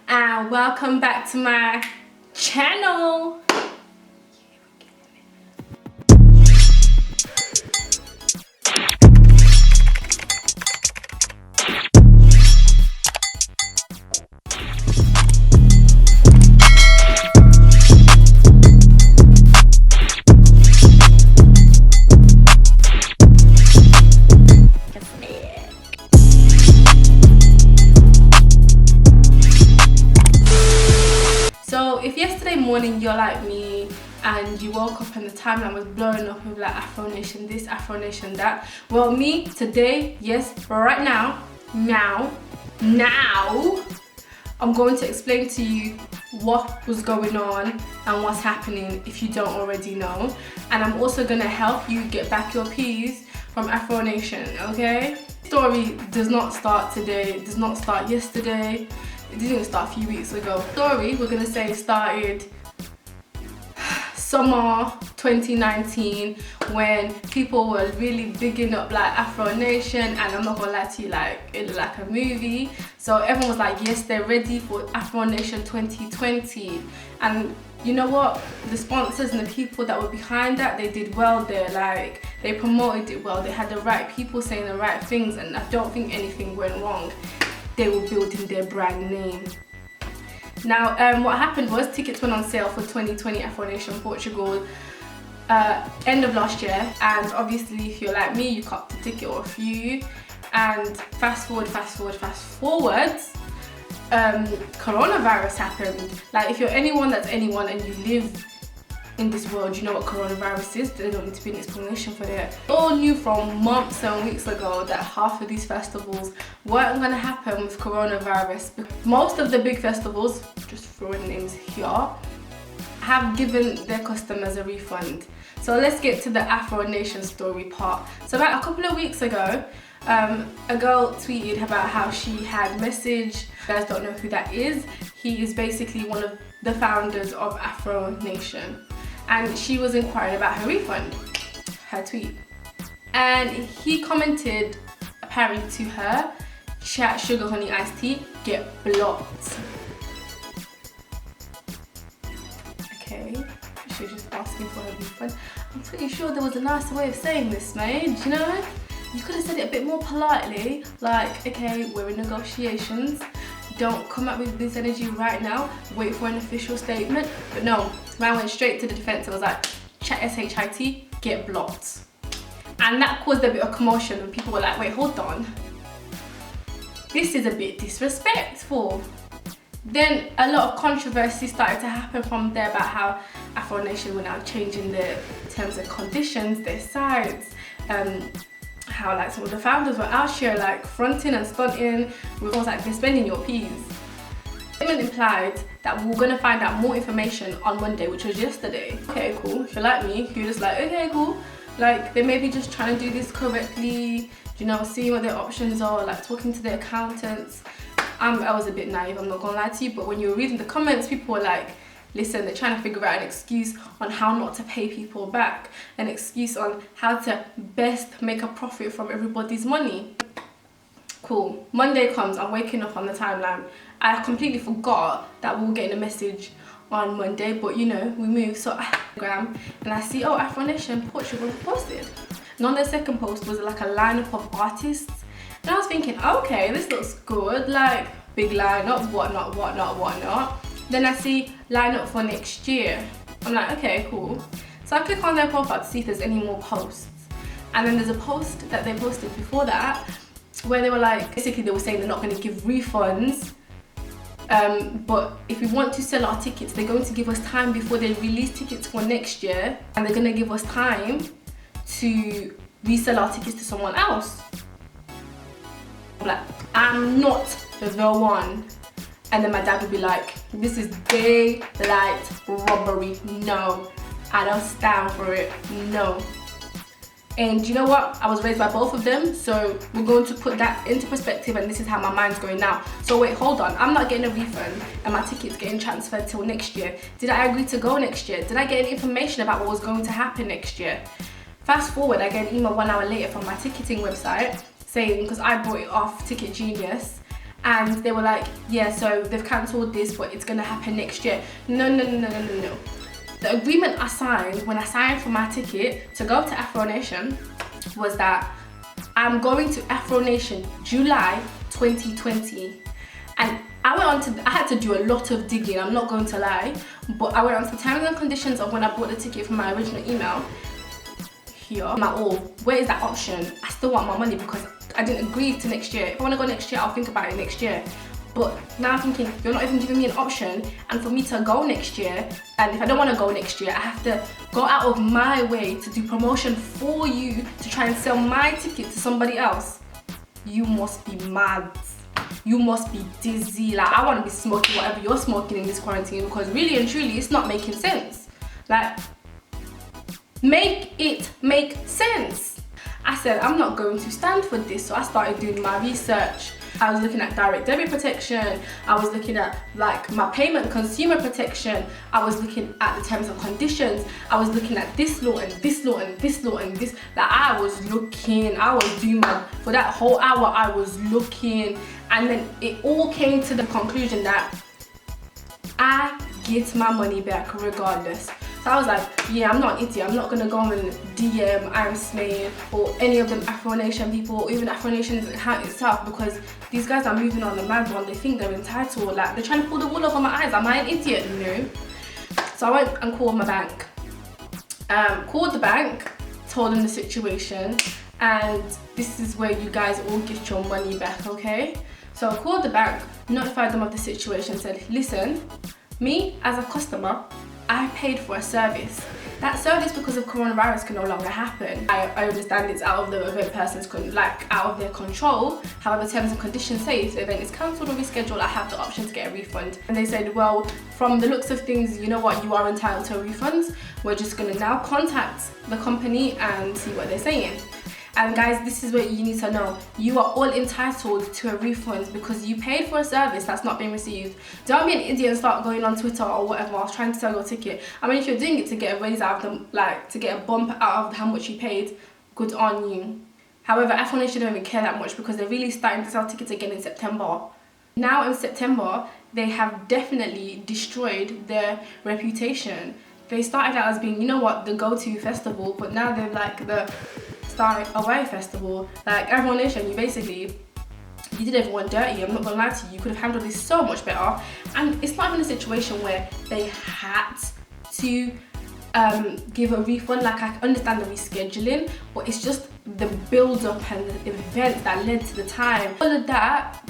and welcome back to my channel. So if yesterday morning you're like me and you woke up and the timeline was blowing up with like Afro Nation this, Afro Nation that, well, me today, yes, right now, I'm going to explain to you what was going on and what's happening if you don't already know, and I'm also going to help you get back your peas from Afro Nation, okay? Story does not start today, it does not start yesterday. It didn't start a few weeks ago. Story, we're gonna say, started summer 2019 when people were really bigging up like Afro Nation, and I'm not gonna lie to you, like it looked like a movie. So everyone was like, yes, they're ready for Afro Nation 2020. And you know what? The sponsors and the people that were behind that, they did well there. Like they promoted it well. They had the right people saying the right things, and I don't think anything went wrong. They were building their brand name. Now, what happened was tickets went on sale for 2020 Afro Nation Portugal end of last year, and obviously if you're like me, you copped a ticket or a few, and fast forward, coronavirus happened. Like if you're anyone that's anyone and you live in this world, you know what coronavirus is. There don't need to be an explanation for that. We all knew from months and weeks ago that half of these festivals weren't going to happen with coronavirus. Most of the big festivals, just throwing names here, have given their customers a refund. So let's get to the Afro Nation story part. So about a couple of weeks ago, a girl tweeted about how she had messaged, you guys don't know who that is, he is basically one of the founders of Afro Nation. And she was inquiring about her refund, her tweet. And he commented apparently to her, chat sugar honey iced tea, get blocked. Okay, she's just asking for her refund. I'm pretty sure there was a nicer way of saying this, mate, you know? You could have said it a bit more politely, like, okay, we're in negotiations. Don't come up with this energy right now, wait for an official statement. But no, man went straight to the defense. I was like, chat shit, get blocked. And that caused a bit of commotion, and people were like, wait, hold on. This is a bit disrespectful. Then a lot of controversy started to happen from there about how Afro Nation were now changing their terms and conditions, their sites, how like some of the founders were out here like fronting and stunting with almost like they're spending your peas. Statement implied that we were gonna find out more information on Monday, which was yesterday. Okay, cool. If you're like me, you're just like, okay, cool. Like they may be just trying to do this correctly, you know, seeing what their options are, like talking to their accountants. I was a bit naive, I'm not gonna lie to you, but when you were reading the comments, people were like, listen, they're trying to figure out an excuse on how not to pay people back, an excuse on how to best make a profit from everybody's money. Cool. Monday comes, I'm waking up on the timeline. I completely forgot that we were getting a message on Monday, but you know, we move. So Instagram, and I see, oh, Afro Nation Portugal posted. And on their second post was like a lineup of artists. And I was thinking, okay, this looks good, like big lineup, whatnot. Then I see line up for next year. I'm like, okay, cool. So I click on their profile to see if there's any more posts. And then there's a post that they posted before that where they were like, basically they were saying they're not going to give refunds. But if we want to sell our tickets, they're going to give us time before they release tickets for next year. And they're going to give us time to resell our tickets to someone else. I'm like, I'm not the one. And then my dad would be like, this is daylight robbery. No, I don't stand for it. No. And you know what? I was raised by both of them, so we're going to put that into perspective, and this is how my mind's going now. So wait, hold on. I'm not getting a refund and my ticket's getting transferred till next year. Did I agree to go next year? Did I get any information about what was going to happen next year? Fast forward, I get an email 1 hour later from my ticketing website saying, because I bought it off Ticket Genius, and they were like, yeah, so they've cancelled this, but it's gonna happen next year. No. The agreement I signed when I signed for my ticket to go to Afro Nation was that I'm going to Afro Nation July 2020. And I had to do a lot of digging, I'm not going to lie, but I went on to the terms and conditions of when I bought the ticket from my original email. Here, where is that option? I still want my money because I didn't agree to next year. If I want to go next year, I'll think about it next year. But now I'm thinking, you're not even giving me an option, and for me to go next year, and if I don't want to go next year, I have to go out of my way to do promotion for you to try and sell my ticket to somebody else. You must be mad. You must be dizzy. Like, I want to be smoking whatever you're smoking in this quarantine, because really and truly, it's not making sense. Like, make it make sense. I said, I'm not going to stand for this, so I started doing my research. I was looking at direct debit protection, I was looking at like my payment consumer protection, I was looking at the terms and conditions, I was looking at this law and this law and this law and this. Like, I was doing for that whole hour I was looking, and then it all came to the conclusion that I get my money back regardless. So I was like, yeah, I'm not an idiot. I'm not gonna go and DM I'm Smade or any of them Afro Nation people, or even Afro Nation's account itself, because these guys are moving on the mad one. They think they're entitled. Like, they're trying to pull the wool over my eyes. Am I an idiot? No. So I went and called my bank. Called the bank, told them the situation, and this is where you guys all get your money back, okay? So I called the bank, notified them of the situation, said, listen, me as a customer, I paid for a service. That service, because of coronavirus, can no longer happen. I understand it's out of the event person's out of their control. However, terms and conditions say if the event is cancelled or rescheduled, I have the option to get a refund. And they said, well, from the looks of things, you know what, you are entitled to a refund. We're just gonna now contact the company and see what they're saying. And guys, this is what you need to know. You are all entitled to a refund because you paid for a service that's not been received. Don't be an idiot and start going on Twitter or whatever. I was trying to sell your ticket. I mean, if you're doing it to get a raise out of them, like to get a bump out of how much you paid, good on you. However, Afro Nation don't even care that much because they're really starting to sell tickets again in September. Now in September, they have definitely destroyed their reputation. They started out as being, you know what, the go-to festival, but now they're like the Start Away festival. Like, Afro Nation, you did everyone dirty. I'm not gonna lie to you. You could have handled this so much better. And it's not even a situation where they had to give a refund. Like, I understand the rescheduling, but it's just the build-up and the events that led to the time. All of that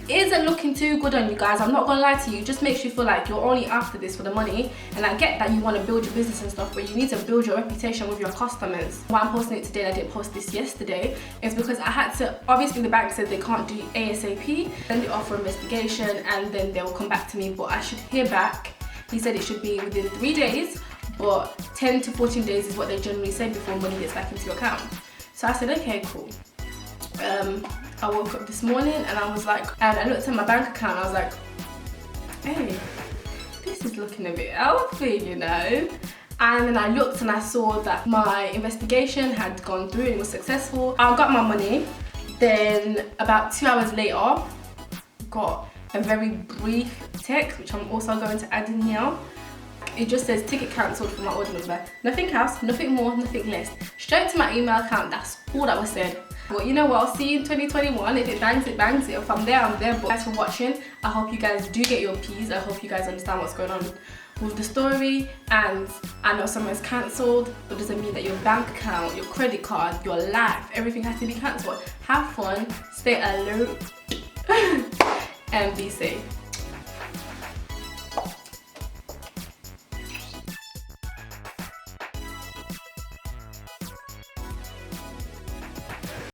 isn't looking too good on you guys. I'm not gonna lie to you. It just makes you feel like you're only after this for the money, and I get that you want to build your business and stuff, but you need to build your reputation with your customers. Why I'm posting it today and I didn't post this yesterday is because I had to, obviously the bank said they can't do ASAP, then they offer investigation and then they'll come back to me, but I should hear back. He said it should be within 3 days, but 10 to 14 days is what they generally say before money gets back into your account. So I said, okay, cool. I woke up this morning and I was like, and I looked at my bank account and I was like, hey, this is looking a bit healthy, you know? And then I looked and I saw that my investigation had gone through and it was successful. I got my money. Then about 2 hours later, got a very brief text, which I'm also going to add in here. It just says ticket cancelled for my order number. Nothing else, nothing more, nothing less. Straight to my email account, that's all that was said. But you know what, I'll see you in 2021. If it bangs, it bangs. If I'm there, I'm there. But thanks for watching. I hope you guys do get your P's. I hope you guys understand what's going on with the story. And I know someone's cancelled, but doesn't mean that your bank account, your credit card, your life, everything has to be cancelled. Have fun, stay alert, and be safe.